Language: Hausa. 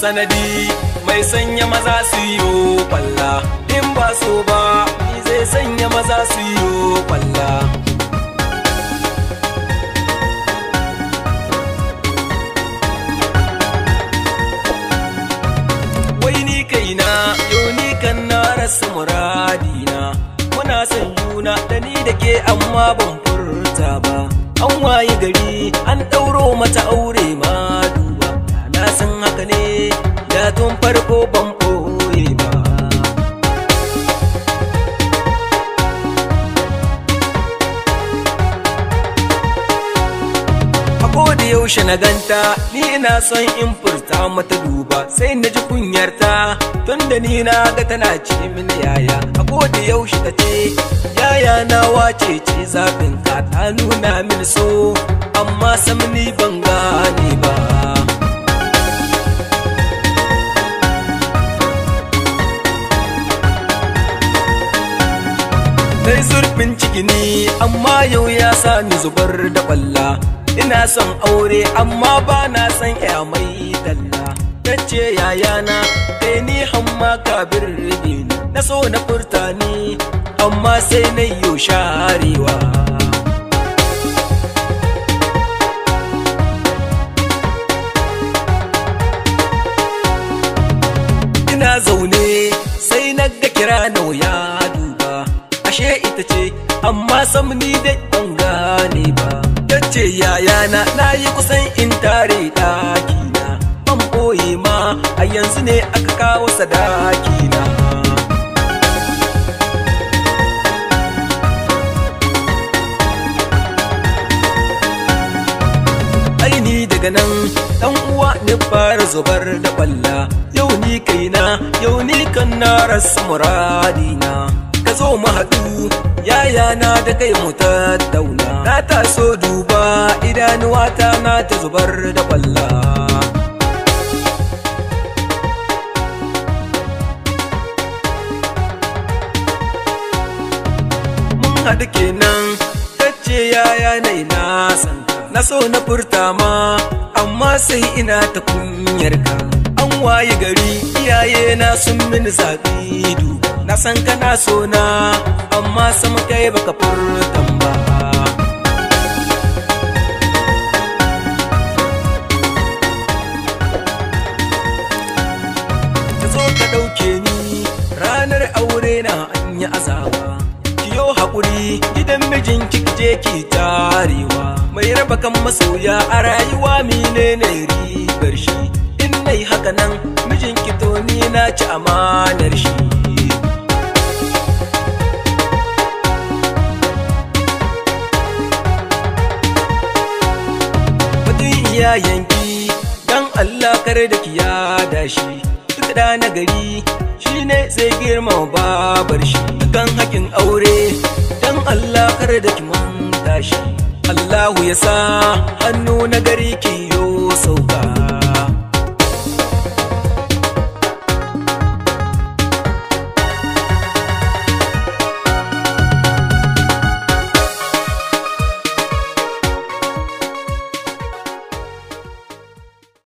sanadi mai sanya maza su yi kwalla, in ba so ba ni zai sanya maza su yi kwalla. Wai ni kaina yau ni kan na rasa muradina, muna son juna da ni da ke amma ban furta ba. An waye gari an ɗauro mata aure ma duba, na san haka ne da tun farko ban ɓoye ba. A koda yaushe na ganta ni ina son in furta mata duba, sai na ji kunyarta tunda ni na ga tana ce mini yaya. A koda yaushe ta ce yaya na wace ce zafin ka, ta nuna min so amma sam ni ban gane ba. Dai zurfin ciki ne amma yau ya sa ni zubar da kwalla, ina son aure amma ba na son ya mai dalla. Tace yayana kai ni hamma ka birge ni, na so na furta ni amma sai na yi sharewa. Ina zaune sai na ga kira nau ya duba, ashe ita ce amma sam ni dai ban gane ba. Tace yayana na yi kusan in tare ɗakina, ban ɓoye ma a yanzu ne aka kawo sadakina. Aini daga nan ɗan uwa ne fara zubar da kwalla, yau ni kaina yau ni kan na rasa muradina. Ka zo mu haɗu yayana da kai mu tattauna, na taso duba idanuwata na ta zubar da kwalla. Mun haɗu kenan tace yaya nai na san ka, na so na furta ma amma sai ina ta kunyarka. An waye gari iyaye na sun mini zaɓi duba, na san kana so na amma sam kai baka furtan ba. Ka zo ka ɗauke ni ranar aure na an yi azaba, kiyo haƙuri gidan mijinki je ki tarewa. Mai raba kan masoya a rayuwa menene ribar shi, in nai haka nan mijinki to ni na ci amanar shi. Iyayenki dan Allah kare da ki yada shi, duk da na gari shine zai girma babar shi. Dukan hakin aure dan Allah kare da ki manta shi, Allahu ya sa hannu na gari ki yo sauka.